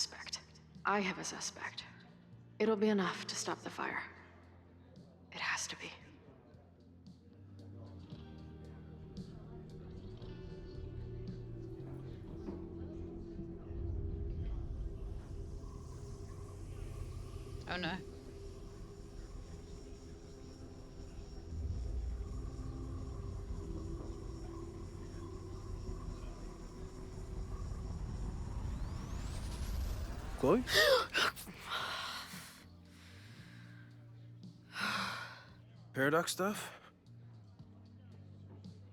suspect. I have a suspect. It'll be enough to stop the fire. It has to be. Oh no. Chloe? Paradox stuff?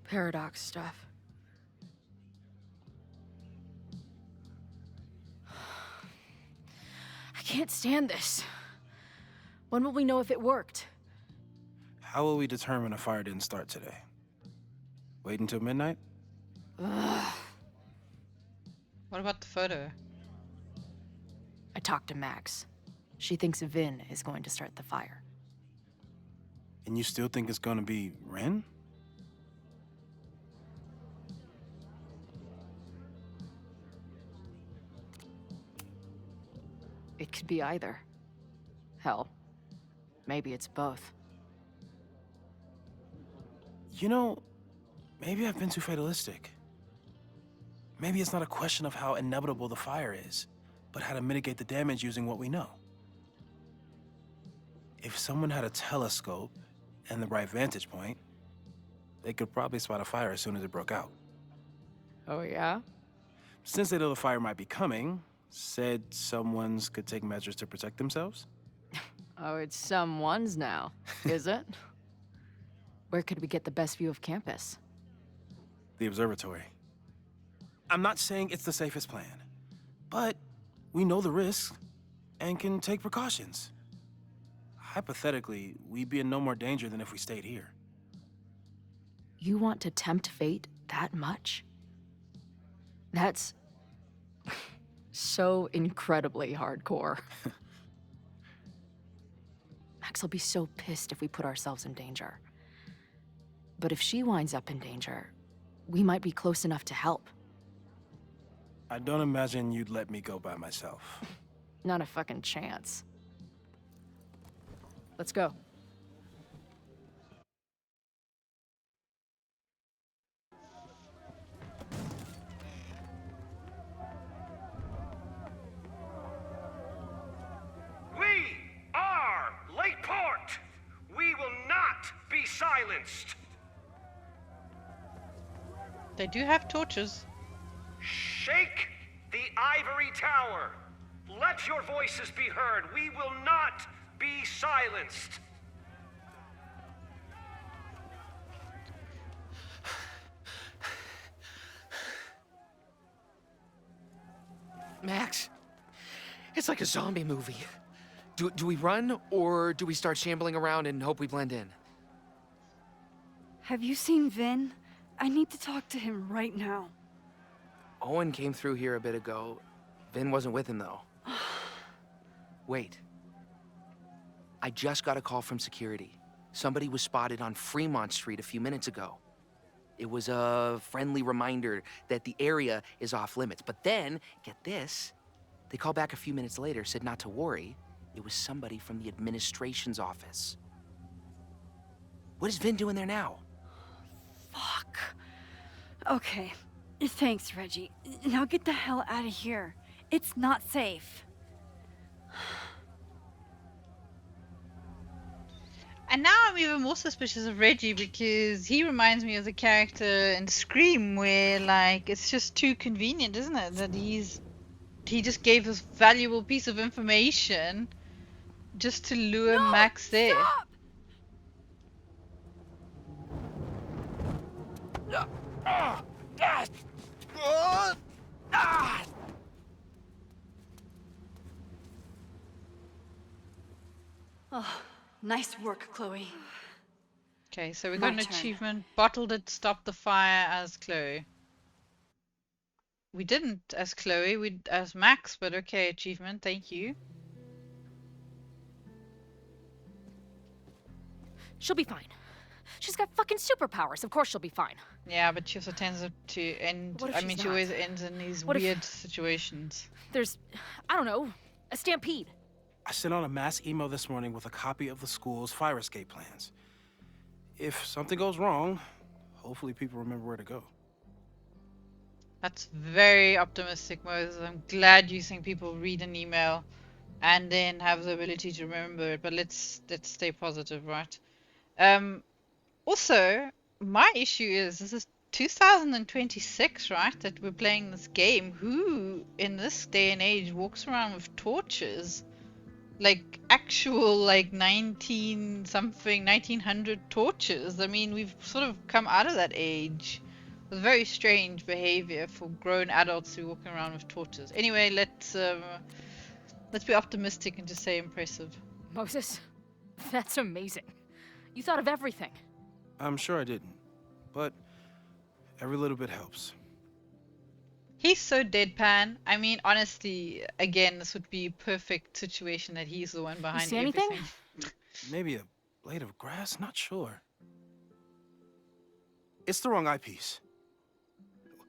Paradox stuff. I can't stand this. When will we know if it worked? How will we determine a fire didn't start today? Wait until midnight? Ugh. What about the photo? I talked to Max. She thinks Vin is going to start the fire. And you still think it's gonna be Ren? It could be either. Hell, maybe it's both. You know, maybe I've been too fatalistic. Maybe it's not a question of how inevitable the fire is, but how to mitigate the damage using what we know. If someone had a telescope and the right vantage point, they could probably spot a fire as soon as it broke out. Oh yeah? Since they know the fire might be coming, said someone's could take measures to protect themselves? Oh, it's someone's now, is it? Where could we get the best view of campus? The observatory. I'm not saying it's the safest plan, but we know the risks and can take precautions. Hypothetically, we'd be in no more danger than if we stayed here. You want to tempt fate that much? That's so incredibly hardcore. Max will be so pissed if we put ourselves in danger. But if she winds up in danger, we might be close enough to help. I don't imagine you'd let me go by myself. Not a fucking chance. Let's go. We are Lakeport! We will not be silenced! They do have torches. Shake the ivory tower! Let your voices be heard! We will not be silenced! Max, it's like a zombie movie. Do we run, or do we start shambling around and hope we blend in? Have you seen Vin? I need to talk to him right now. Owen came through here a bit ago. Vin wasn't with him, though. Wait. I just got a call from security. Somebody was spotted on Fremont Street a few minutes ago. It was a friendly reminder that the area is off limits. But then, get this, they called back a few minutes later, said not to worry. It was somebody from the administration's office. What is Vin doing there now? Fuck. Okay. Thanks, Reggie. Now get the hell out of here. It's not safe. And now I'm even more suspicious of Reggie because he reminds me of the character in Scream where, like, it's just too convenient, isn't it? That he just gave this valuable piece of information just to lure Max there. Stop! Oh, nice work, Chloe. Okay, so we My got an turn. achievement. Bottled it, stopped the fire as Chloe. We didn't as Chloe, we as Max, but okay, achievement, thank you. She'll be fine. She's She's got fucking superpowers. Of course she'll be fine. Yeah, but she also tends to end. What if I she's mean, she not? always ends in these What if- weird situations. There's, I don't know, a stampede. I sent out a mass email this morning with a copy of the school's fire escape plans. If something goes wrong, hopefully people remember where to go. That's very optimistic, Moses. I'm glad you think people read an email and then have the ability to remember it. But let's stay positive, right? Also, my issue is this is 2026, right? That we're playing this game. Who in this day and age walks around with torches? Like actual like 1900 torches. I mean, we've sort of come out of that age. It was very strange behavior for grown adults to be walking around with torches. Anyway, let's be optimistic and just say impressive. Moses, that's amazing. You thought of everything. I'm sure I didn't, but every little bit helps. He's so deadpan. I mean, honestly, again, this would be a perfect situation that he's the one behind see anything? everything. Maybe a blade of grass? Not sure. It's the wrong eyepiece.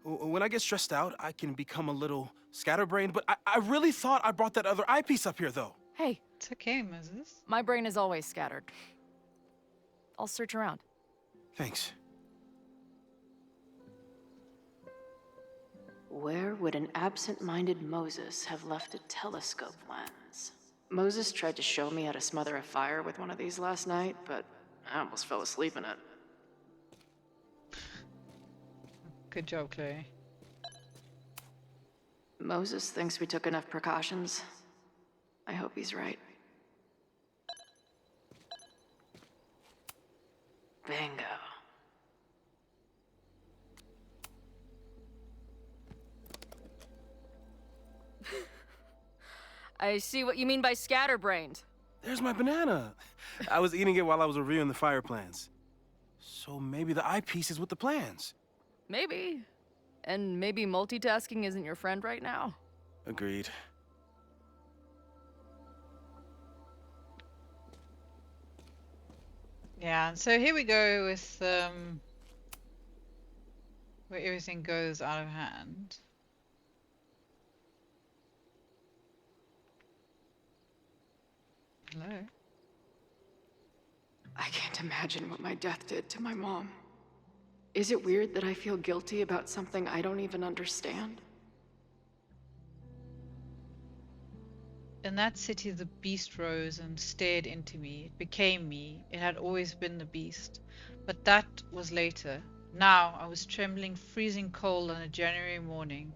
When I get stressed out, I can become a little scatterbrained, but I really thought I brought that other eyepiece up here, though. Hey, It's okay, Moses. my brain is always scattered. I'll search around. Thanks. Where would an absent-minded Moses have left a telescope lens? Moses tried to show me how to smother a fire with one of these last night, but I almost fell asleep in it. Good job, Chloe. Moses thinks we took enough precautions. I hope he's right. Bingo. I see what you mean by scatterbrained. There's my banana. I was eating it while I was reviewing the fire plans. So maybe the eyepiece is with the plans. Maybe. And maybe multitasking isn't your friend right now. Agreed. Yeah, so here we go with where everything goes out of hand. Hello? I can't imagine what my death did to my mom. Is it weird that I feel guilty about something I don't even understand? In that city, the beast rose and stared into me. It became me. It had always been the beast. But that was later. Now I was trembling, freezing cold on a January morning.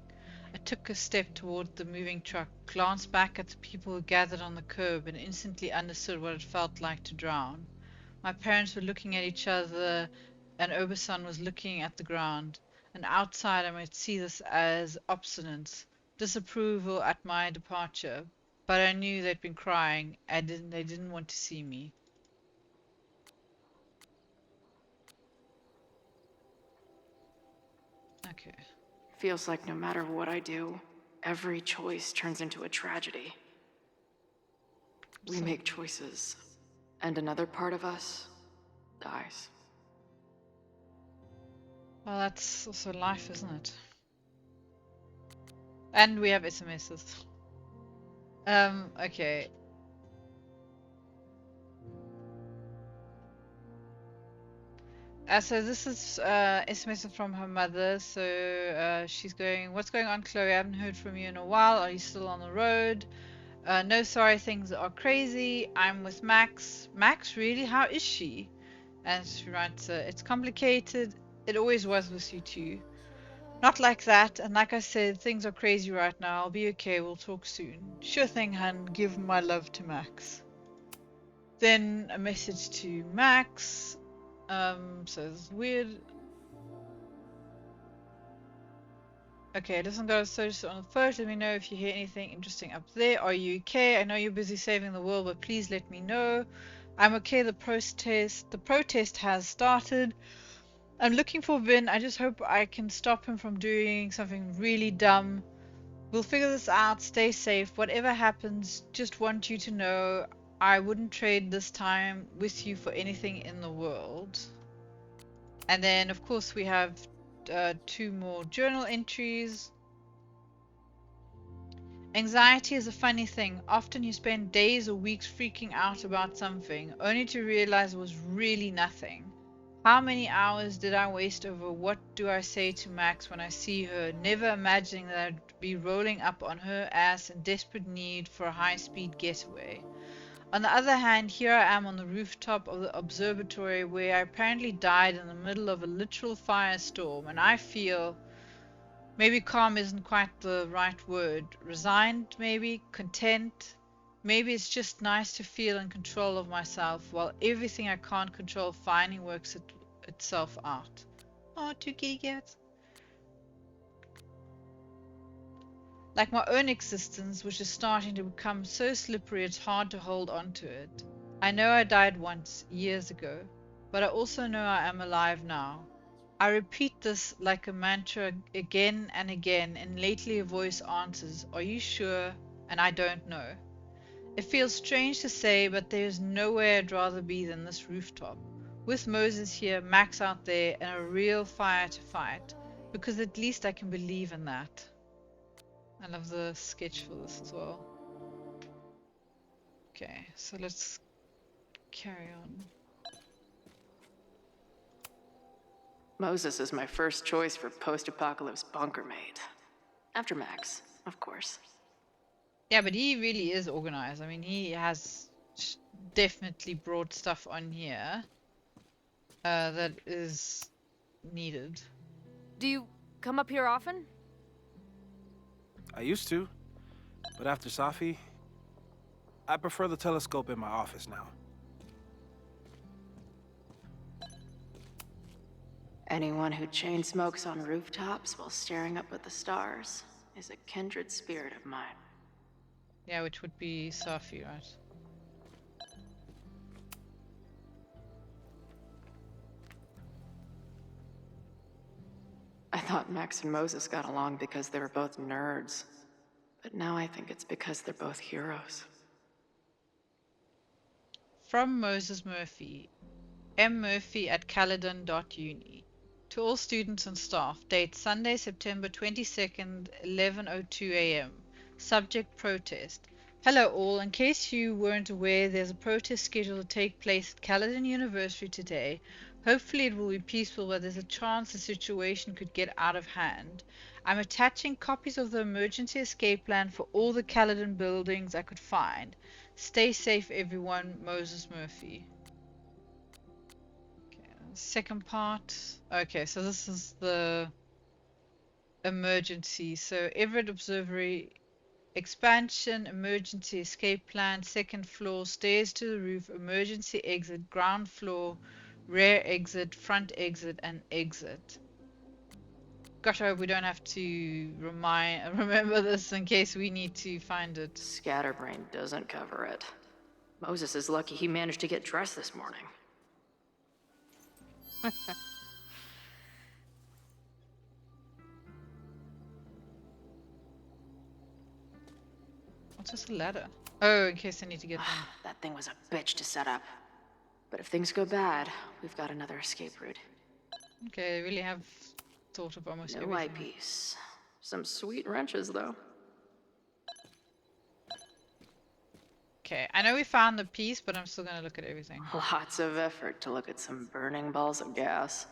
I took a step toward the moving truck, glanced back at the people who gathered on the curb, and instantly understood what it felt like to drown. My parents were looking at each other, and Oberson was looking at the ground. And outside I might see this as obstinance, disapproval at my departure. But I knew they'd been crying, and they didn't want to see me. Okay. Feels like no matter what I do, every choice turns into a tragedy. We make choices, and another part of us dies. Well, that's also life, isn't it? And we have SMSs. Okay. So this is SMS from her mother. So she's going, "What's going on, Chloe? I haven't heard from you in a while. Are you still on the road? No, sorry, things are crazy. I'm with Max. Max, really? How is she?" And she writes, "It's complicated. It always was with you too. Not like that, and like I said, things are crazy right now. I'll be okay, we'll talk soon. Sure thing, hun. Give my love to Max." Then a message to Max. Says weird. Okay, listen guys, so just on the first, let me know if you hear anything interesting up there. Are you okay? I know you're busy saving the world, but please let me know. I'm okay, the protest has started. I'm looking for Vin. I just hope I can stop him from doing something really dumb. We'll figure this out. Stay safe. Whatever happens, just want you to know I wouldn't trade this time with you for anything in the world. And then, of course, we have 2 more journal entries. Anxiety is a funny thing. Often you spend days or weeks freaking out about something, only to realize it was really nothing. How many hours did I waste over what do I say to Max when I see her, never imagining that I'd be rolling up on her ass in desperate need for a high-speed getaway. On the other hand, here I am on the rooftop of the observatory where I apparently died in the middle of a literal firestorm, and I feel, maybe calm isn't quite the right word, resigned maybe, content. Maybe it's just nice to feel in control of myself while everything I can't control finally works itself out. Oh, 2 kitty cats. Like my own existence, which is starting to become so slippery it's hard to hold on to it. I know I died once, years ago, but I also know I am alive now. I repeat this like a mantra again and again, and lately a voice answers, "Are you sure?" And I don't know. It feels strange to say, but there is nowhere I'd rather be than this rooftop. With Moses here, Max out there, and a real fire to fight, because at least I can believe in that. I love the sketch for this as well. Okay, so let's carry on. Moses is my first choice for post-apocalypse bunker mate. After Max, of course. Yeah, but he really is organized. I mean, he has definitely brought stuff on here that is needed. Do you come up here often? I used to, but after Safi, I prefer the telescope in my office now. Anyone who chain smokes on rooftops while staring up at the stars is a kindred spirit of mine. Yeah, which would be Safi, right? I thought Max and Moses got along because they were both nerds, but now I think it's because they're both heroes. From Moses Murphy, mmurphy@caledon.uni. To all students and staff, date Sunday, September 22nd, 11:02 a.m. Subject protest. Hello all, in case you weren't aware, there's a protest scheduled to take place at Caledon University today. Hopefully it will be peaceful, but there's a chance the situation could get out of hand. I'm attaching copies of the emergency escape plan for all the Caledon buildings I could find. Stay safe everyone, Moses Murphy. Second part. Okay, so this is the emergency. So Everett Observatory expansion, emergency escape plan, 2nd floor, stairs to the roof, emergency exit, ground floor, rear exit, front exit, and exit. Gosh, I hope we don't have to remember this in case we need to find it. Scatterbrain doesn't cover it. Moses is lucky he managed to get dressed this morning. What's this ladder? Oh, in case I need to get them. That thing was a bitch to set up. But if things go bad, we've got another escape route. Okay, I really have thought of almost No everything. eyepiece. Some sweet wrenches, though. Okay, I know we found the piece, but I'm still gonna look at everything. Lots of effort to look at some burning balls of gas.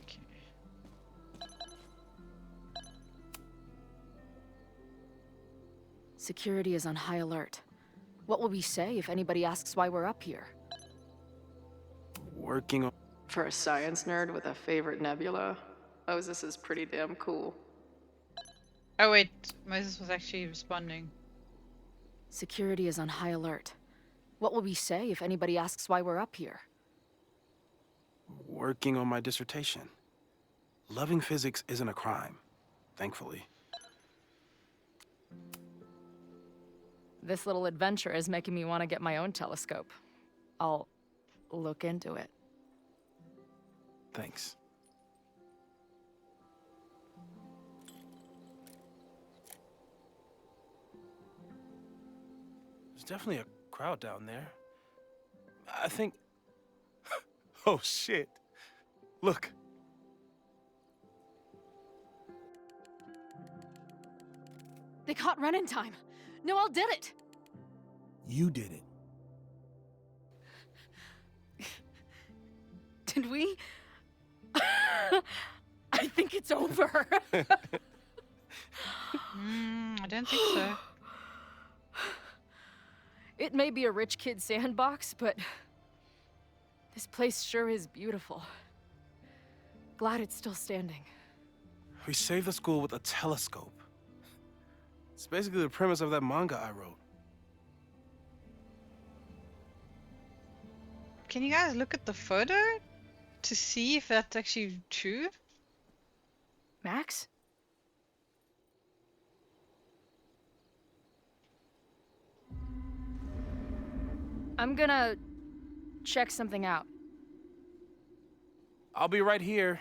Okay. Security is on high alert. What will we say if anybody asks why we're up here? Working on... For a science nerd with a favorite nebula, Moses is pretty damn cool. Oh wait, Moses was actually responding. Security is on high alert. What will we say if anybody asks why we're up here? Working on my dissertation. Loving physics isn't a crime, thankfully. This little adventure is making me want to get my own telescope. I'll look into it. Thanks. There's definitely a crowd down there. I think... Oh, shit. Look. They caught Ren in time. Noelle did it. You did it. Did we? I think it's over. I don't think so. It may be a rich kid's sandbox, but this place sure is beautiful. Glad it's still standing. We saved the school with a telescope. It's basically the premise of that manga I wrote. Can you guys look at the photo to see if that's actually true? Max? I'm gonna check something out. I'll be right here.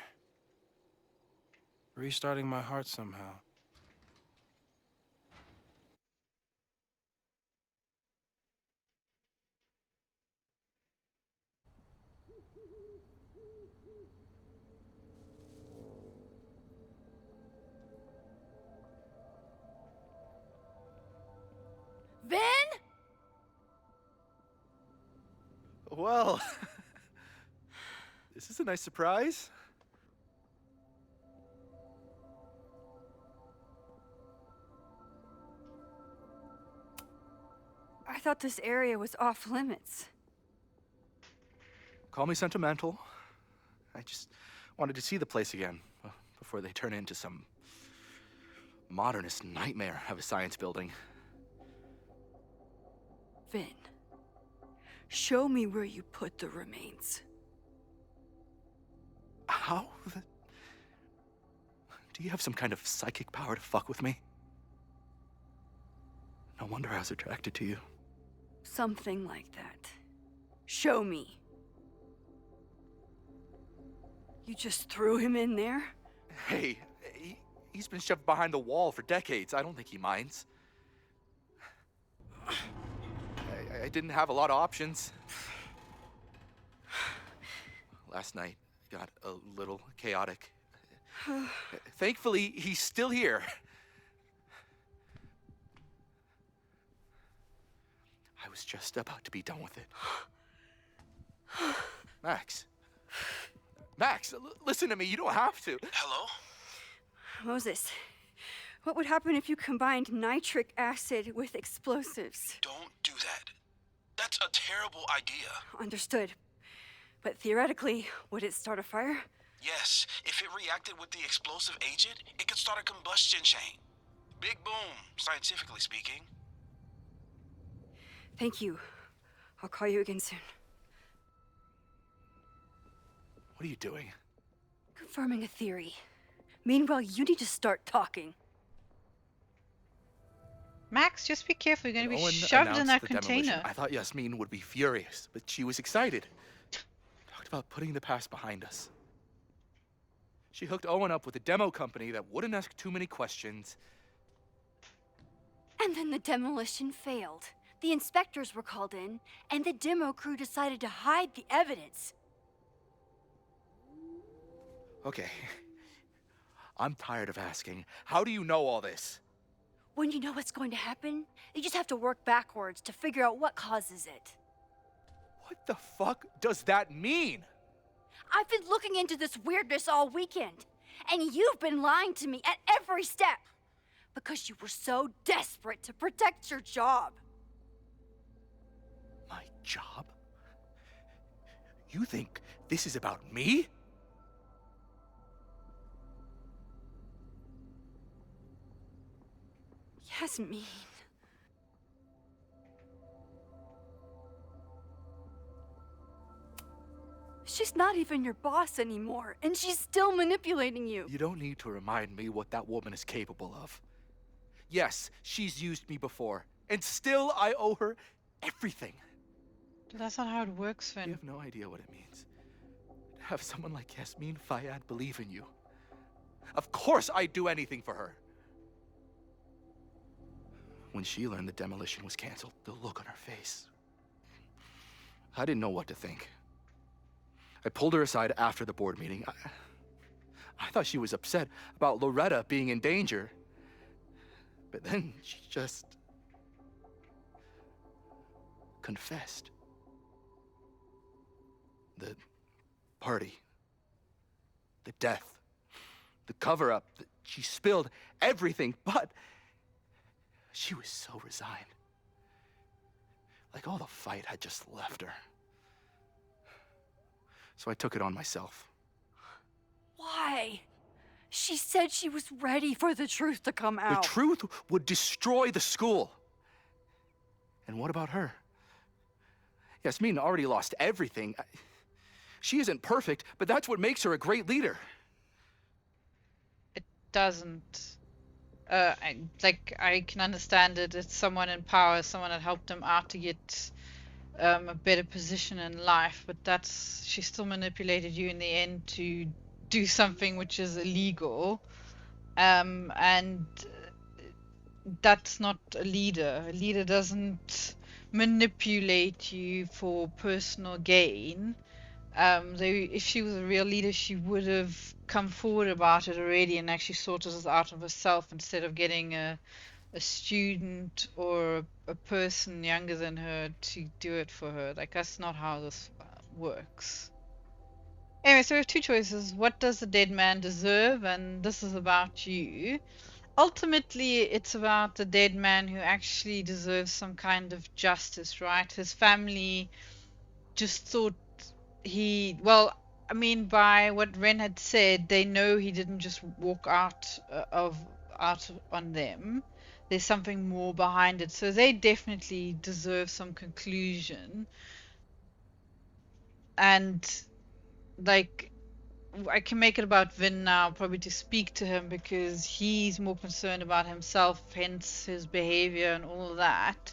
Restarting my heart somehow. Vin? Well, this is a nice surprise. I thought this area was off limits. Call me sentimental. I just wanted to see the place again before they turn into some modernist nightmare of a science building. Vin, show me where you put the remains. How? Do you have some kind of psychic power to fuck with me? No wonder I was attracted to you. Something like that. Show me. You just threw him in there? Hey, he's been shoved behind the wall for decades. I don't think he minds. I didn't have a lot of options. Last night got a little chaotic. Thankfully, he's still here. I was just about to be done with it. Max. Max, listen to me. You don't have to. Hello? Moses, what would happen if you combined nitric acid with explosives? Don't do that. That's a terrible idea. Understood. But theoretically, would it start a fire? Yes, if it reacted with the explosive agent, it could start a combustion chain. Big boom, scientifically speaking. Thank you. I'll call you again soon. What are you doing? Confirming a theory. Meanwhile, you need to start talking. Max, just be careful. You're going to be Owen shoved in announced that the demolition. container. I thought Yasmin would be furious, but she was excited. Talked about putting the past behind us. She hooked Owen up with a demo company that wouldn't ask too many questions. And then the demolition failed. The inspectors were called in, and the demo crew decided to hide the evidence. Okay. I'm tired of asking. How do you know all this? When you know what's going to happen, you just have to work backwards to figure out what causes it. What the fuck does that mean? I've been looking into this weirdness all weekend, and you've been lying to me at every step because you were so desperate to protect your job. My job? You think this is about me? Yasmin. She's not even your boss anymore, and she's still manipulating you. You don't need to remind me what that woman is capable of. Yes, she's used me before, and still I owe her everything. But that's not how it works, You Finn. have no idea what it means. To have someone like Yasmin Fayyad believe in you. Of course I'd do anything for her. When she learned the demolition was canceled, the look on her face I didn't know what to think. I pulled her aside after the board meeting. I thought she was upset about Loretta being in danger. But then she just confessed. The party, the death, the cover-up, she spilled everything, but she was so resigned. Like all the fight had just left her. So I took it on myself. Why? She said she was ready for the truth to come out. The truth would destroy the school. And what about her? Yasmin already lost everything. She isn't perfect, but that's what makes her a great leader. It doesn't. I can understand it. It's someone in power, someone that helped them out to get a better position in life, but she still manipulated you in the end to do something which is illegal, and that's not a leader. A leader doesn't manipulate you for personal gain. If she was a real leader, she would have come forward about it already and actually sorted this out of herself instead of getting a student or a person younger than her to do it for her. Like, that's not how this works. Anyway, so we have two choices. What does the dead man deserve? And this is about you. Ultimately, it's about the dead man who actually deserves some kind of justice, right? His family just thought by what Ren had said, they know he didn't just walk out on them. There's something more behind it, so they definitely deserve some conclusion. And like, I can make it about Vin now, probably to speak to him, because he's more concerned about himself, hence his behavior and all of that.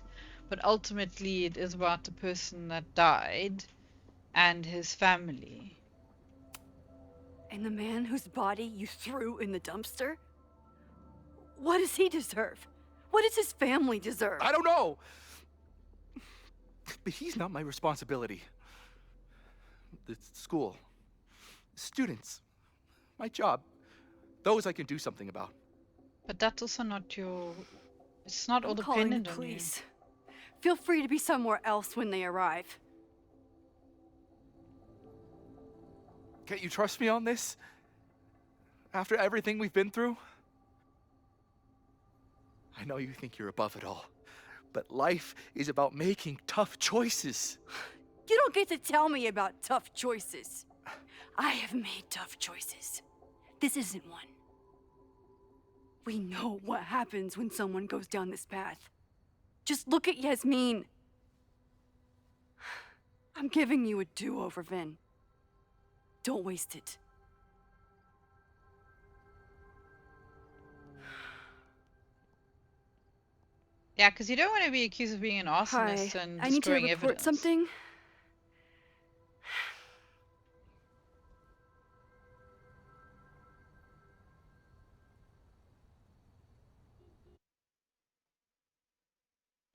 But ultimately, it is about the person that died and his family. And the man whose body you threw in the dumpster? What does he deserve? What does his family deserve? I don't know. But he's not my responsibility. The school, students, my job, those I can do something about. But that's also not it's not all I'm calling dependent the on you. police. Feel free to be somewhere else when they arrive. Can't you trust me on this? After everything we've been through? I know you think you're above it all, but life is about making tough choices. You don't get to tell me about tough choices. I have made tough choices. This isn't one. We know what happens when someone goes down this path. Just look at Yasmin. I'm giving you a do-over, Vin. Don't waste it. Yeah, because you don't want to be accused of being an arsonist and I need to destroying report evidence. something.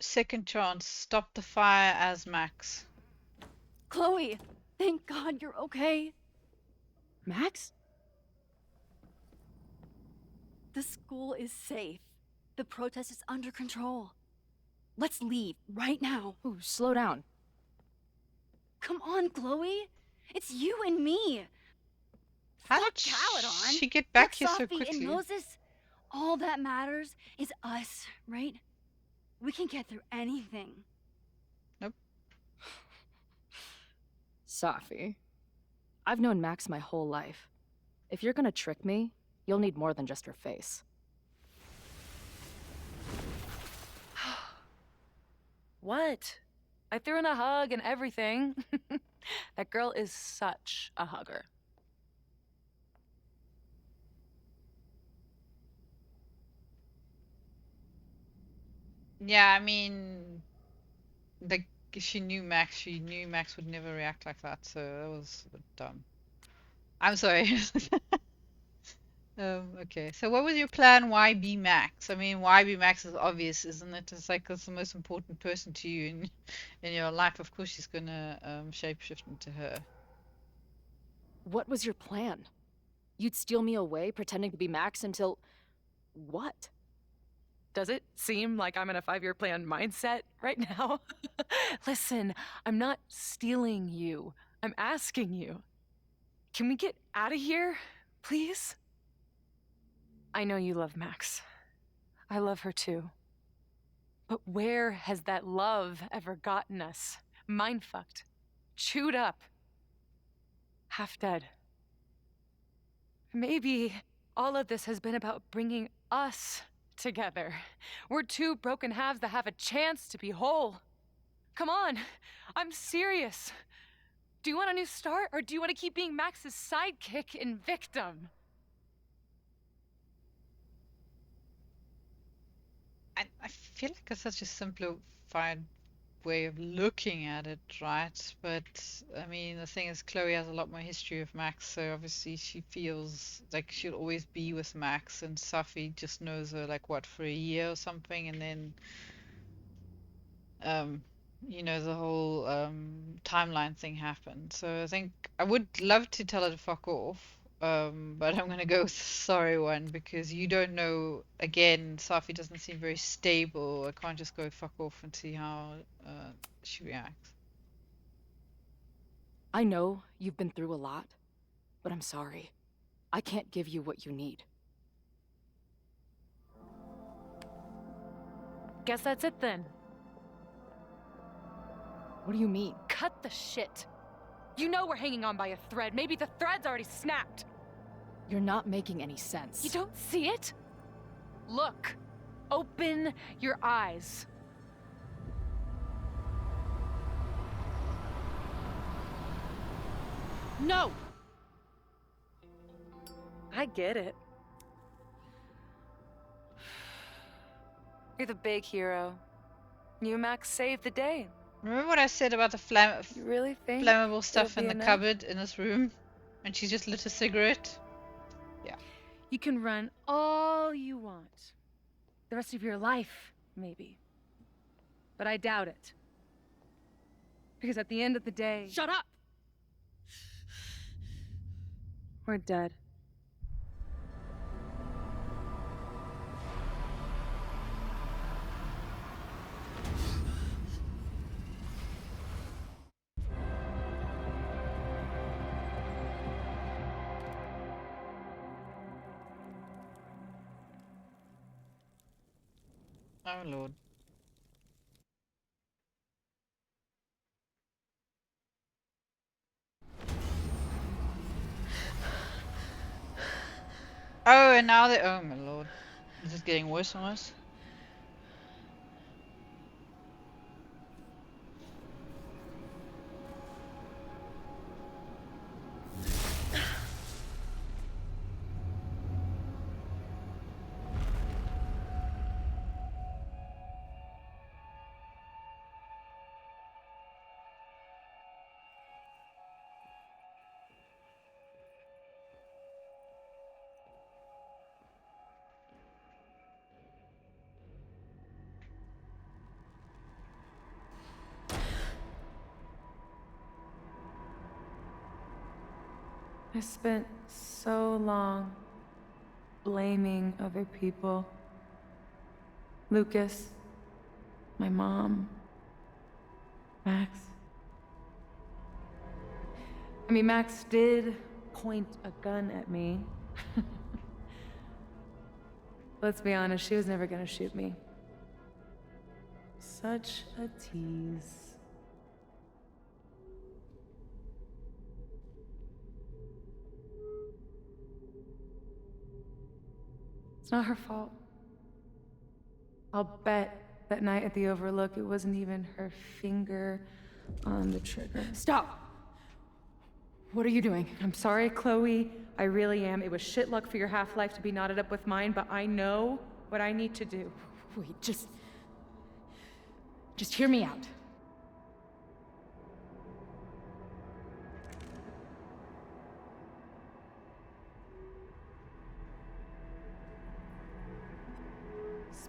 Second chance, stop the fire as Max. Chloe, thank God you're okay. Max? The school is safe. The protest is under control. Let's leave right now. Ooh, slow down. Come on, Chloe. It's you and me. How Fuck did Caledon. she get back Fuck here so Sophie quickly? and Moses. All that matters is us, right? We can get through anything. Nope. Safi, I've known Max my whole life. If you're gonna trick me, you'll need more than just her face. What? I threw in a hug and everything. That girl is such a hugger. Yeah, I mean, like, if she knew Max would never react like that, so that was a bit dumb. I'm sorry. Okay, so what was your plan? Why be Max? I mean, why be Max is obvious, isn't it? It's like it's the most important person to you in your life. Of course, she's gonna shapeshift into her. What was your plan? You'd steal me away, pretending to be Max until... what? Does it seem like I'm in a 5-year plan mindset right now? Listen, I'm not stealing you. I'm asking you. Can we get out of here, please? I know you love Max. I love her too. But where has that love ever gotten us? Mind-fucked. Chewed up. Half dead. Maybe all of this has been about bringing us together. We're two broken halves that have a chance to be whole. Come on, I'm serious. Do you want a new start, or do you want to keep being Max's sidekick and victim? I feel like it's such a simplified way of looking at it, right? But I mean, the thing is, Chloe has a lot more history with Max, so obviously she feels like she'll always be with Max, and Safi just knows her like what, for a year or something, and then the whole timeline thing happened. So I think I would love to tell her to fuck off. But I'm gonna go with the sorry one because you don't know. Again, Safi doesn't seem very stable. I can't just go fuck off and see how she reacts. I know you've been through a lot, but I'm sorry. I can't give you what you need. Guess that's it then. What do you mean? Cut the shit. You know we're hanging on by a thread. Maybe the thread's already snapped. You're not making any sense. You don't see it? Look. Open your eyes. No! I get it. You're the big hero. You and Max saved the day. Remember what I said about the You really think flammable stuff it'll in be the enough? cupboard in this room? And she just lit a cigarette? Yeah. You can run all you want. The rest of your life, maybe. But I doubt it. Because at the end of the day... Shut up! We're dead. Oh lord. Oh, and now they. Oh my lord. Is it getting worse and worse? I spent so long blaming other people. Lucas, my mom, Max. I mean, Max did point a gun at me. Let's be honest, she was never gonna shoot me. Such a tease. It's not her fault. I'll bet that night at the Overlook it wasn't even her finger on the trigger. Stop! What are you doing? I'm sorry, Chloe. I really am. It was shit luck for your half-life to be knotted up with mine, but I know what I need to do. Wait, just hear me out.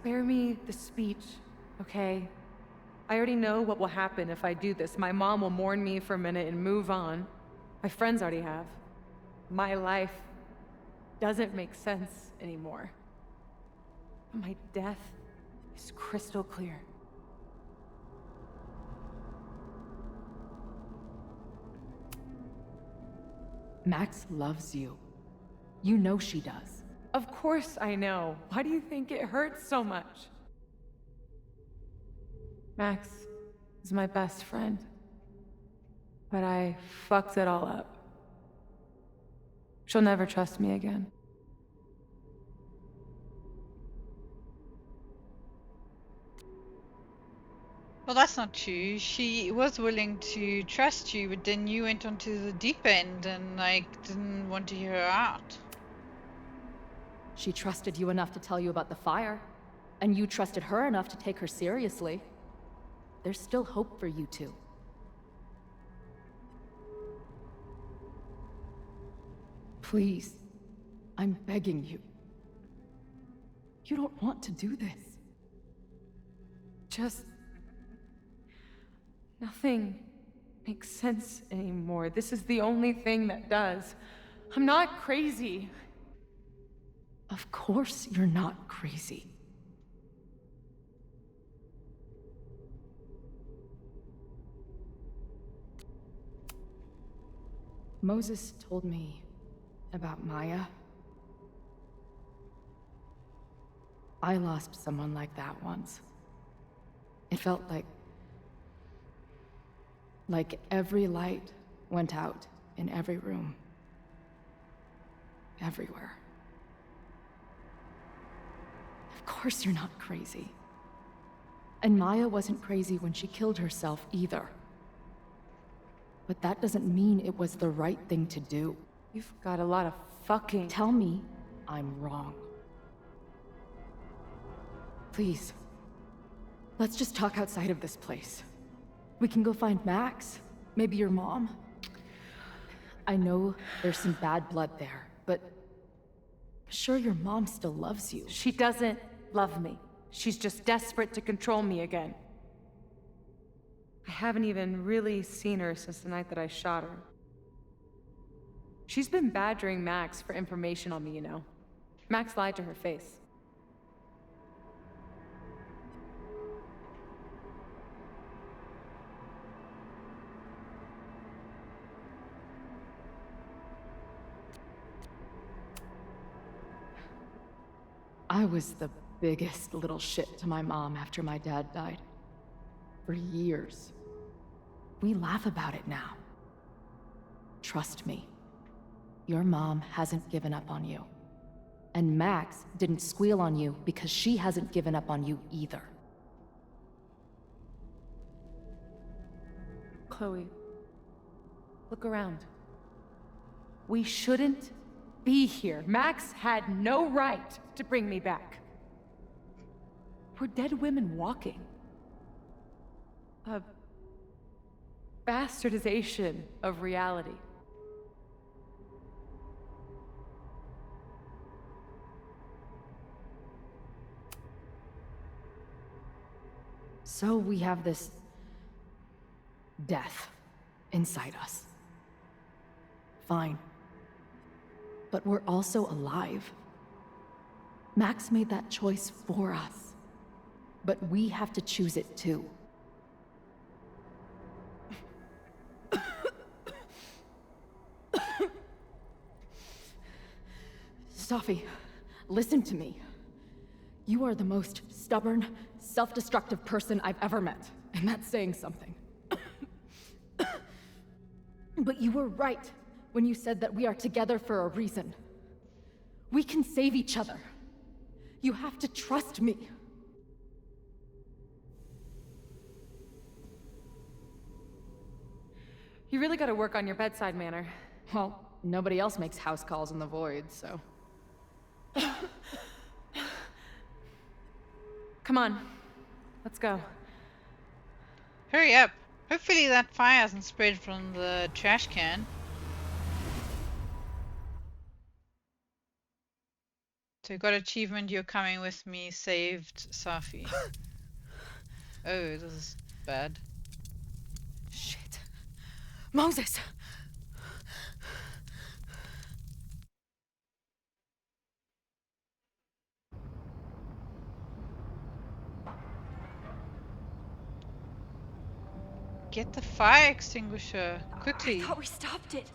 Spare me the speech, okay? I already know what will happen if I do this. My mom will mourn me for a minute and move on. My friends already have. My life doesn't make sense anymore. My death is crystal clear. Max loves you. You know she does. Of course I know. Why do you think it hurts so much? Max is my best friend. But I fucked it all up. She'll never trust me again. Well, that's not true. She was willing to trust you, but then you went onto the deep end and, like, didn't want to hear her out. She trusted you enough to tell you about the fire, and you trusted her enough to take her seriously. There's still hope for you two. Please, I'm begging you. You don't want to do this. Just... nothing makes sense anymore. This is the only thing that does. I'm not crazy. Of course you're not crazy. Moses told me about Maya. I lost someone like that once. It felt like every light went out in every room. Everywhere. Of course you're not crazy. And Maya wasn't crazy when she killed herself either. But that doesn't mean it was the right thing to do. You've got a lot of fucking... Tell me I'm wrong. Please. Let's just talk outside of this place. We can go find Max. Maybe your mom. I know there's some bad blood there, but... sure, your mom still loves you. She doesn't love me. She's just desperate to control me again. I haven't even really seen her since the night that I shot her. She's been badgering Max for information on me, you know. Max lied to her face. I was the biggest little shit to my mom after my dad died. For years. We laugh about it now. Trust me. Your mom hasn't given up on you. And Max didn't squeal on you because she hasn't given up on you either. Chloe, look around. We shouldn't be here. Max had no right to bring me back. We're dead women walking. A bastardization of reality. So we have this death inside us. Fine. But we're also alive. Max made that choice for us. But we have to choose it too. Safi, listen to me. You are the most stubborn, self-destructive person I've ever met, and that's saying something. But you were right when you said that we are together for a reason. We can save each other. You have to trust me. You really gotta work on your bedside manner. Well, nobody else makes house calls in the void, so... Come on, let's go. Hurry up. Hopefully that fire hasn't spread from the trash can. So we got achievement, you're coming with me, saved Safi. Oh, this is bad. Shit. Moses! Get the fire extinguisher, quickly. I thought we stopped it,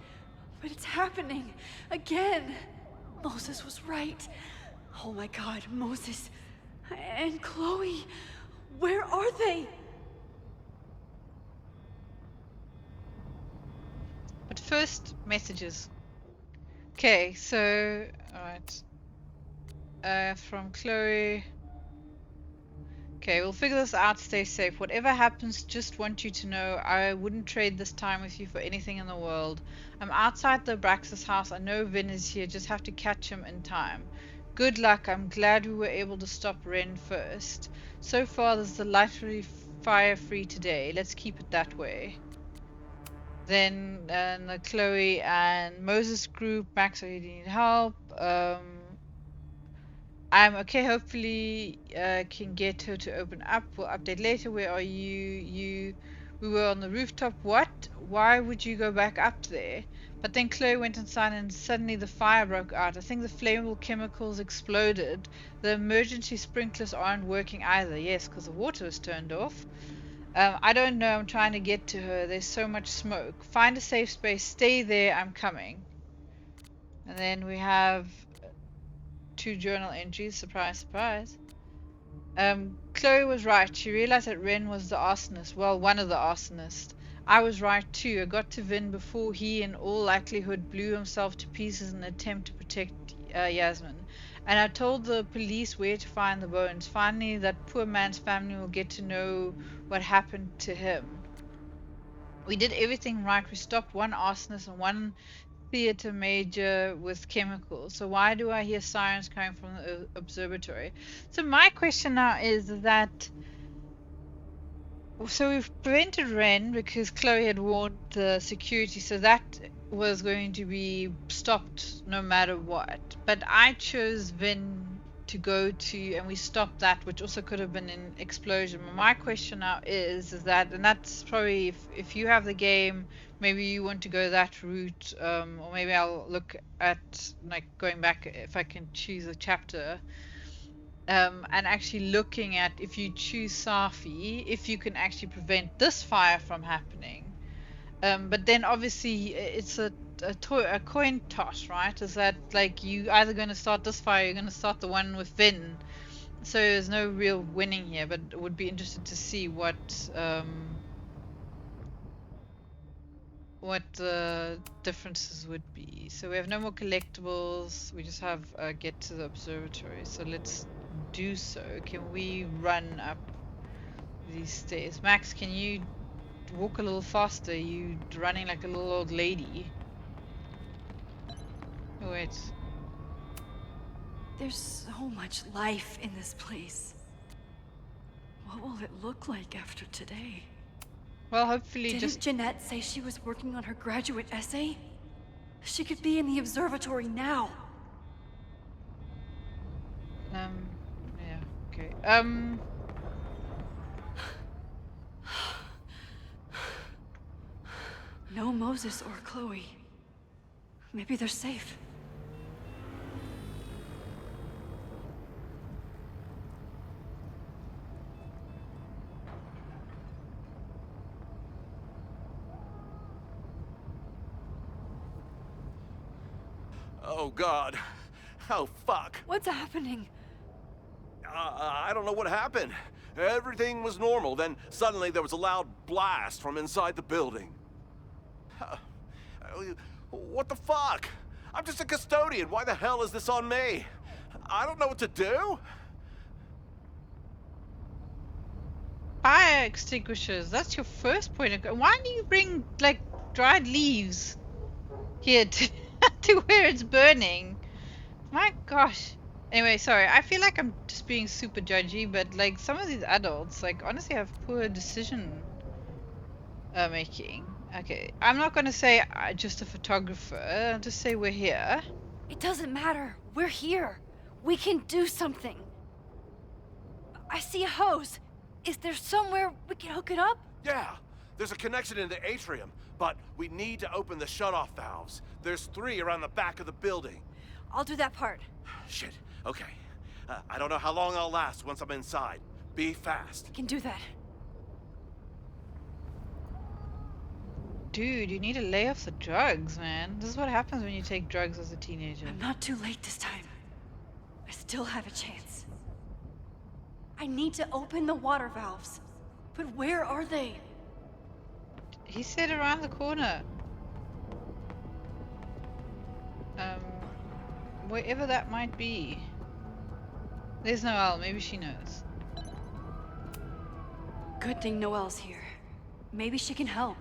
but it's happening again. Moses was right. Oh my God, Moses and Chloe, where are they? But first, messages. Okay, so, alright. From Chloe. Okay, we'll figure this out, stay safe. Whatever happens, just want you to know I wouldn't trade this time with you for anything in the world. I'm outside the Abraxas house. I know Vin is here, just have to catch him in time. Good luck, I'm glad we were able to stop Ren first. So far, this is delightfully fire-free today. Let's keep it that way. Then the Chloe and Moses group. Max, I really need help. I'm okay. Hopefully, can get her to open up. We'll update later. Where are you? We were on the rooftop. What? Why would you go back up there? But then Chloe went inside and suddenly the fire broke out. I think the flammable chemicals exploded. The emergency sprinklers aren't working either. Yes, because the water was turned off. I don't know. I'm trying to get to her. There's so much smoke. Find a safe space. Stay there. I'm coming. And then we have 2 journal entries. Surprise, surprise. Chloe was right. She realized that Ren was the arsonist. Well, one of the arsonists. I was right too. I got to Vin before he, in all likelihood, blew himself to pieces in an attempt to protect Yasmin. And I told the police where to find the bones. Finally, that poor man's family will get to know what happened to him. We did everything right. We stopped one arsonist and one theater major with chemicals. So why do I hear sirens coming from the observatory? So my question now is that, so we've prevented Ren because Chloe had warned the security, so that was going to be stopped no matter what. But I chose Vin to go to, and we stopped that, which also could have been an explosion. My question now is that, and that's probably, if you have the game, maybe you want to go that route, or maybe I'll look at like going back if I can choose a chapter. And actually looking at, if you choose Safi, if you can actually prevent this fire from happening. But then obviously it's a coin toss, right? Is that like you either going to start this fire, you're going to start the one with Vin. So there's no real winning here, but it would be interested to see what the differences would be. So we have no more collectibles. We just have get to the observatory. So let's do so. Can we run up these stairs? Max, can you walk a little faster? You running like a little old lady. Oh, wait. There's so much life in this place. What will it look like after today? Well, hopefully Didn't Jeanette say she was working on her graduate essay? She could be in the observatory now. Yeah, okay. No Moses or Chloe. Maybe they're safe. Oh, God. Oh, fuck. What's happening? I don't know what happened. Everything was normal, then suddenly there was a loud blast from inside the building. What the fuck? I'm just a custodian. Why the hell is this on me? I don't know what to do. Fire extinguishers. That's your first point. Why do you bring like dried leaves here to to where it's burning? My gosh. Anyway, sorry. I feel like I'm just being super judgy, but like some of these adults, like honestly, have poor decision making. Okay, I'm not gonna say just a photographer. I'll just say we're here. It doesn't matter. We're here. We can do something. I see a hose. Is there somewhere we can hook it up? Yeah, there's a connection in the atrium, but we need to open the shutoff valves. There's 3 around the back of the building. I'll do that part. Shit, okay. I don't know how long I'll last once I'm inside. Be fast. I can do that. Dude, you need to lay off the drugs, man. This is what happens when you take drugs as a teenager. I'm not too late this time. I still have a chance. I need to open the water valves. But where are they? He said around the corner. Wherever that might be. There's Noelle, maybe she knows. Good thing Noelle's here. Maybe she can help.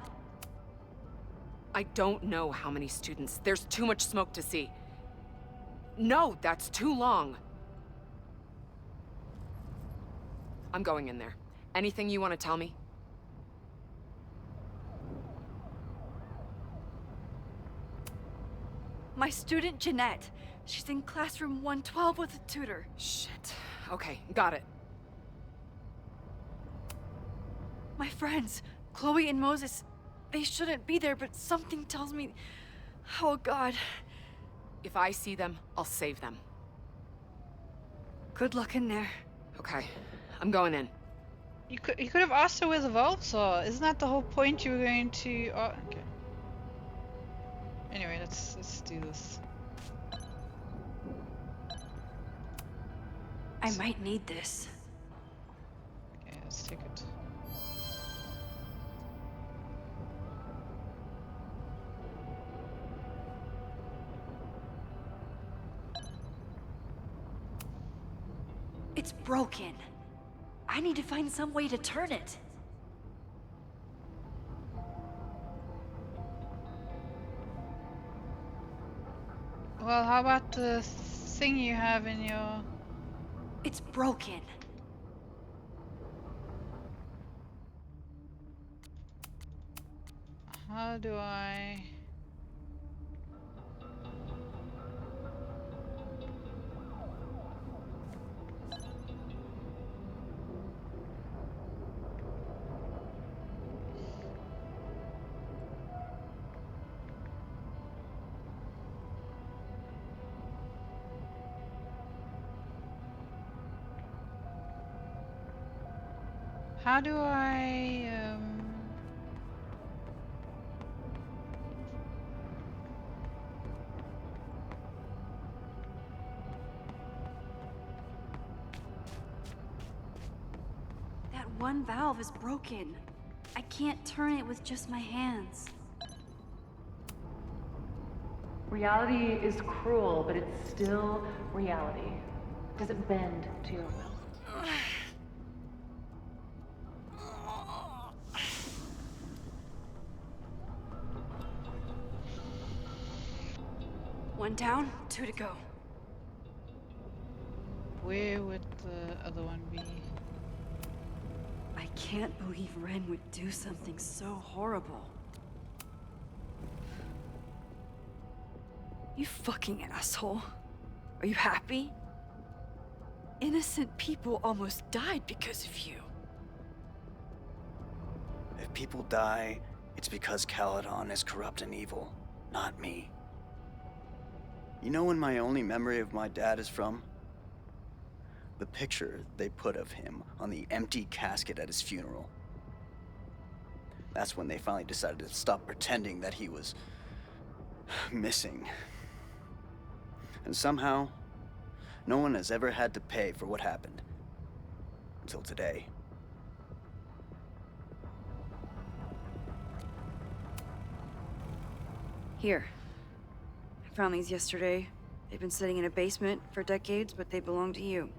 I don't know how many students. There's too much smoke to see. No, that's too long. I'm going in there. Anything you want to tell me? My student Jeanette. She's in classroom 112 with a tutor. Shit. Okay, got it. My friends, Chloe and Moses, they shouldn't be there, but something tells me... Oh, God. If I see them, I'll save them. Good luck in there. Okay, I'm going in. You could have asked her where the valves are. Isn't that the whole point you were going to... Oh, okay. Anyway, let's do this. I might need this. Okay, let's take it. It's broken. I need to find some way to turn it. Well, how about the thing you have in your... It's broken. How do I... How do I, That one valve is broken. I can't turn it with just my hands. Reality is cruel, but it's still reality. Does it bend to your will? One down, 2 to go. where would the other one be? I can't believe Ren would do something so horrible. You fucking asshole. Are you happy? Innocent people almost died because of you. If people die, it's because Caledon is corrupt and evil, not me. You know when my only memory of my dad is from? The picture they put of him on the empty casket at his funeral. That's when they finally decided to stop pretending that he was missing. And somehow, no one has ever had to pay for what happened. Until today. Here. I found these yesterday. They've been sitting in a basement for decades, but they belong to you.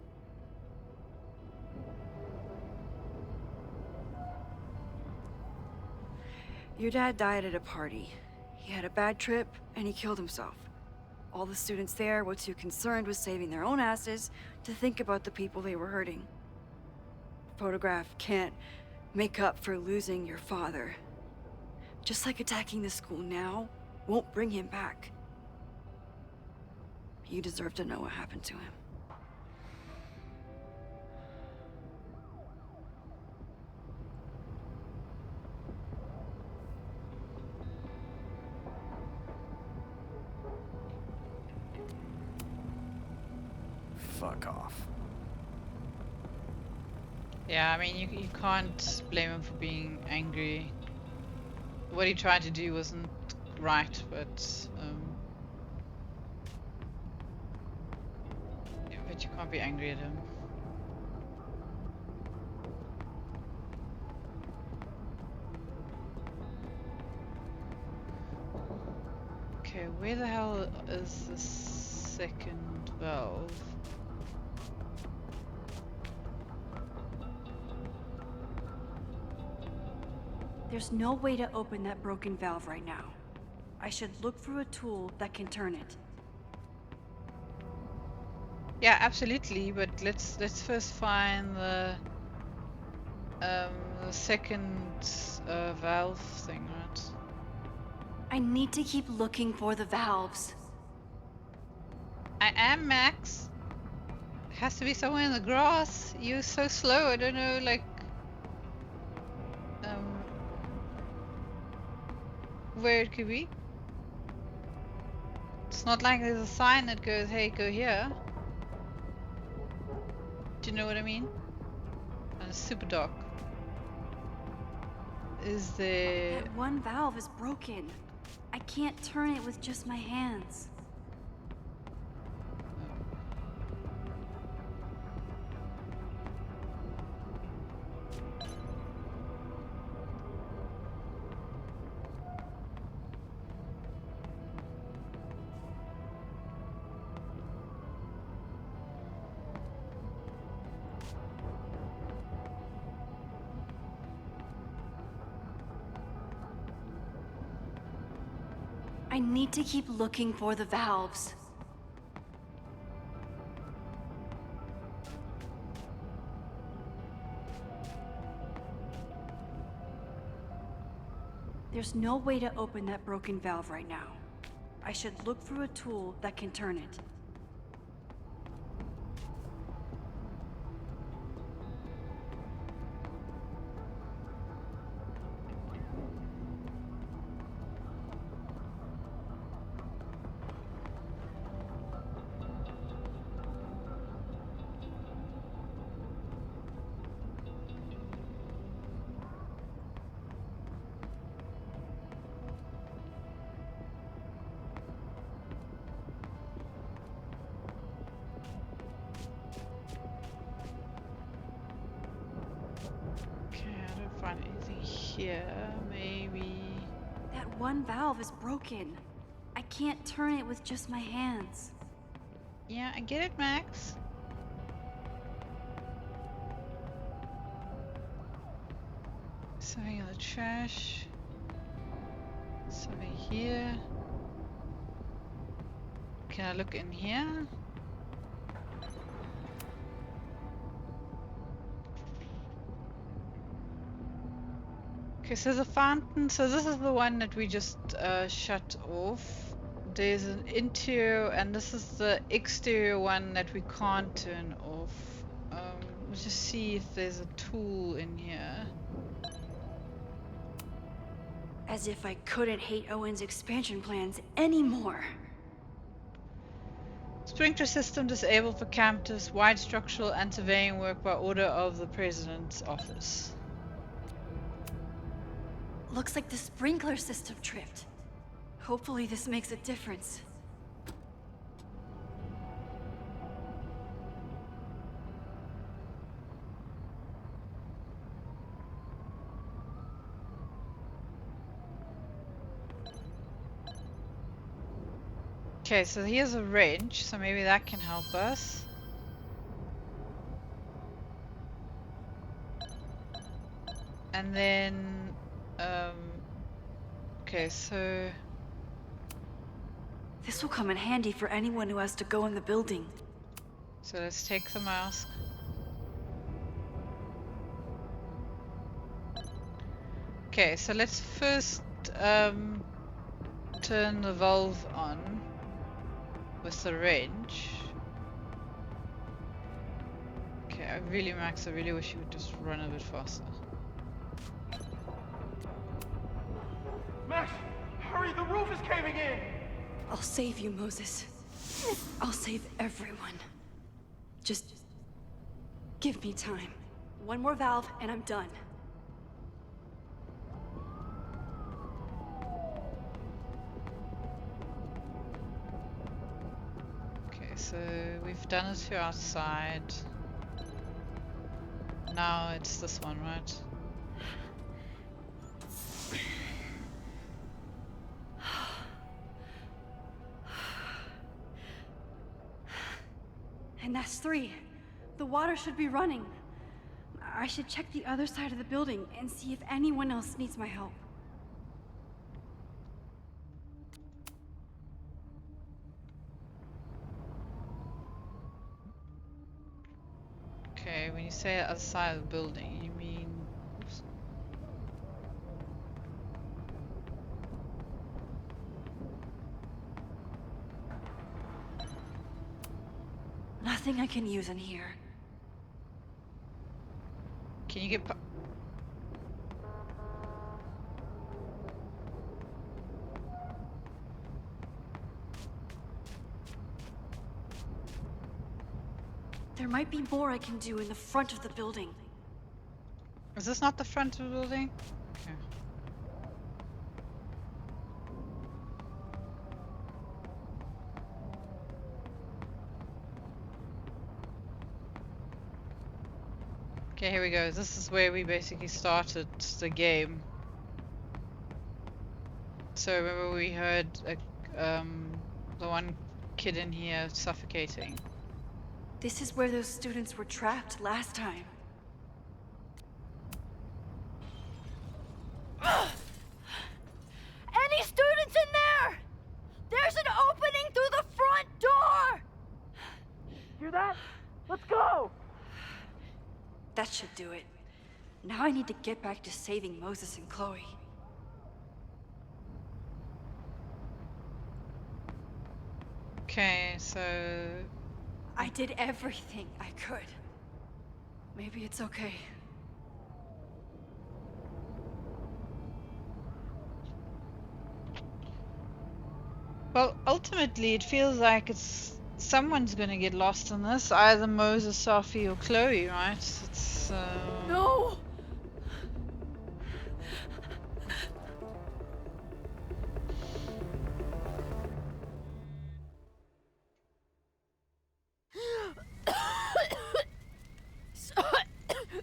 Your dad died at a party. He had a bad trip, and he killed himself. All the students there were too concerned with saving their own asses to think about the people they were hurting. Photograph can't make up for losing your father. Just like attacking the school now won't bring him back. You deserve to know what happened to him. fuck off. Yeah, I mean, you can't blame him for being angry. What he tried to do wasn't right, but yeah, but you can't be angry at him. Okay, where the hell is the second valve? There's no way to open that broken valve right now. I should look for a tool that can turn it. Yeah, absolutely, but let's first find the second valve thing, right? I need to keep looking for the valves. I am Max. It has to be somewhere in the grass. You're so slow. I don't know, like where it could be. It's not like there's a sign that goes, "Hey, go here." Do you know what I mean? And it's super dark. Is there... That one valve is broken. I can't turn it with just my hands. I need to keep looking for the valves. There's no way to open that broken valve right now. I should look for a tool that can turn it. Here, maybe. That one valve is broken. I can't turn it with just my hands. Yeah, I get it, Max. Something in the trash. Something here. Can I look in here? Okay, so the fountain, so this is the one that we just shut off. There's an interior, and this is the exterior one that we can't turn off. Let's just see if there's a tool in here. As if I couldn't hate Owen's expansion plans anymore. Sprinkler system disabled for campus, wide structural and surveying work by order of the President's office. Looks like the sprinkler system tripped. Hopefully this makes a difference. Okay, so here's a wrench, so maybe that can help us. And then okay, so this will come in handy for anyone who has to go in the building. So let's take the mask. Okay, so let's first turn the valve on with the wrench. Okay, Max, I really wish you would just run a bit faster. Max, hurry, the roof is caving in! I'll save you, Moses. I'll save everyone. Just give me time. One more valve and I'm done. Okay, so we've done it to outside. Now it's this one, right? And that's 3. The water should be running. I should check the other side of the building and see if anyone else needs my help. Okay, when you say other side of the building, you mean... Oops. Nothing I can use in here. Can you get... There might be more I can do in the front of the building. Is this not the front of the building? Okay. Okay, here we go. This is where we basically started the game. So remember we heard the one kid in here suffocating. This is where those students were trapped last time. Any students in there? There's an opening through the front door! Hear that? Let's go! That should do it. Now I need to get back to saving Moses and Chloe. Okay, so... I did everything I could. Maybe it's okay. Well, ultimately it feels like someone's gonna get lost in this. Either Moses, Sophie, or Chloe, right? It's... No!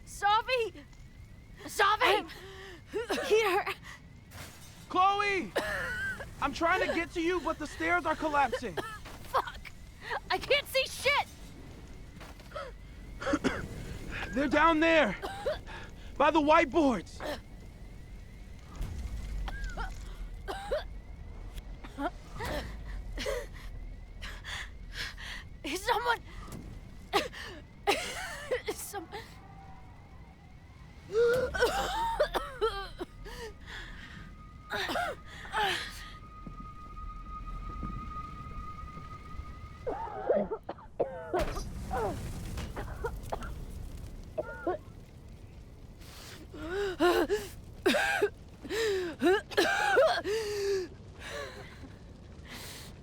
Sophie! Sophie! Here! Chloe! I'm trying to get to you, but the stairs are collapsing. Fuck! I can't see shit! They're down there, by the whiteboards. Someone...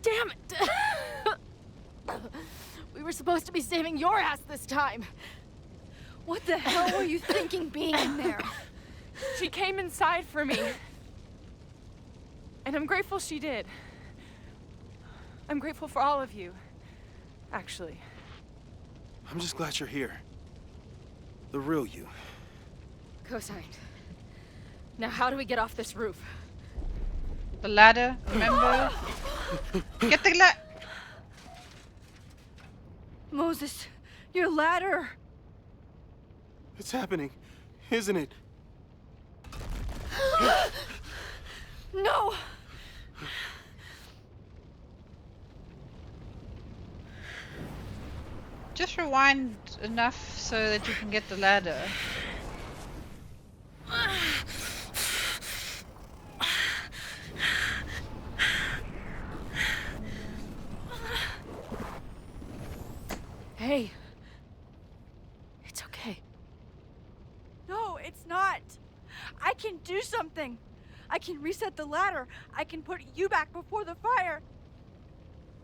Damn it! We were supposed to be saving your ass this time. What the hell were you thinking being in there? She came inside for me. And I'm grateful she did. I'm grateful for all of you, actually. I'm just glad you're here. The real you. Co-signed. Now how do we get off this roof? The ladder, remember? Get the ladder! Moses, your ladder! It's happening, isn't it? No! Just rewind enough so that you can get the ladder. Hey. It's okay. No, it's not. I can do something. I can reset the ladder. I can put you back before the fire.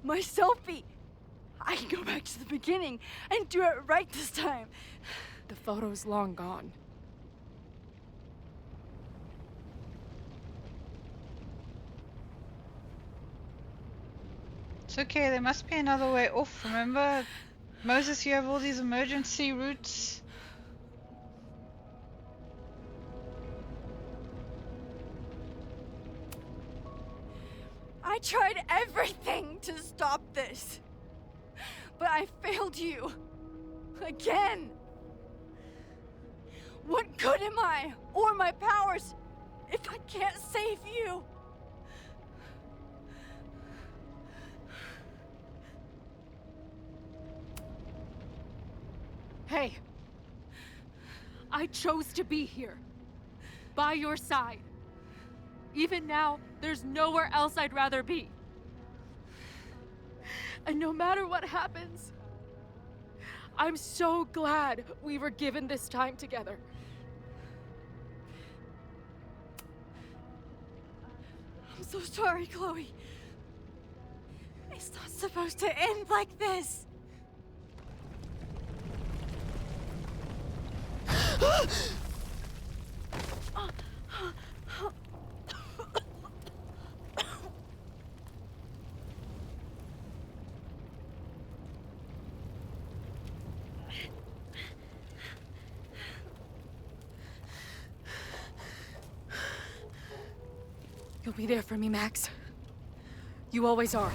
My selfie. I can go back to the beginning and do it right this time. The photo's long gone. It's okay, there must be another way off, remember? Moses, you have all these emergency routes. I tried everything to stop this. But I failed you. Again. What good am I, or my powers, if I can't save you? Hey. I chose to be here. By your side. Even now, there's nowhere else I'd rather be. And no matter what happens, I'm so glad we were given this time together. I'm so sorry, Chloe. It's not supposed to end like this. You'll be there for me, Max. You always are.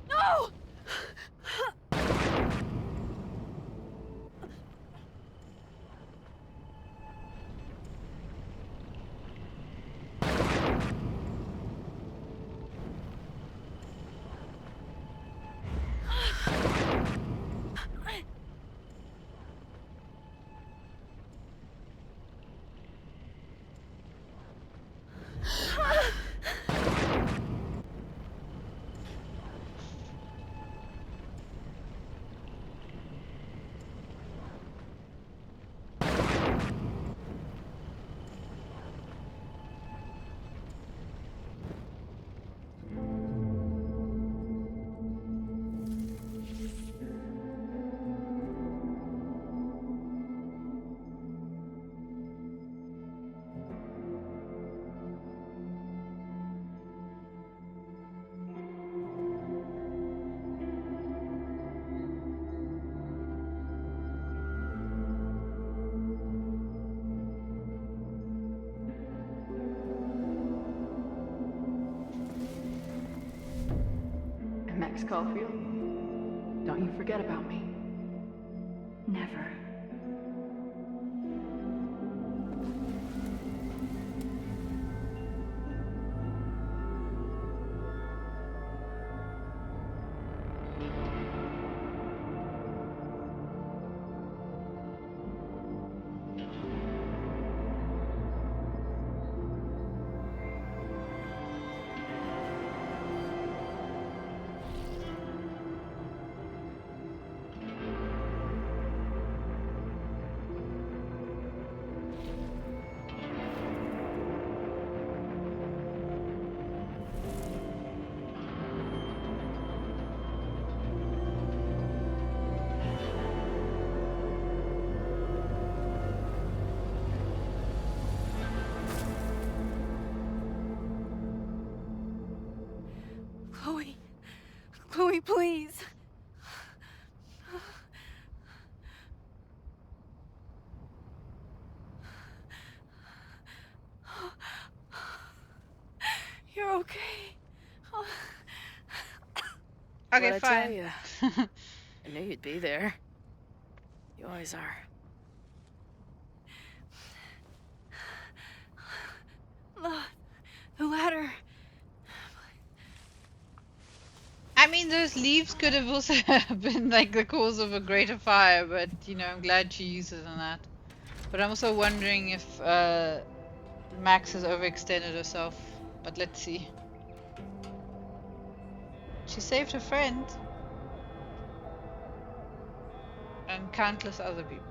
No! Max Caulfield, don't you forget about me. Never. Chloe, please. You're okay. Okay, What'd I fine. tell you? I knew you'd be there. You always are. The ladder. I mean, those leaves could have also been like the cause of a greater fire, but you know, I'm glad she uses on that. But I'm also wondering if Max has overextended herself. But let's see. She saved her friend. And countless other people.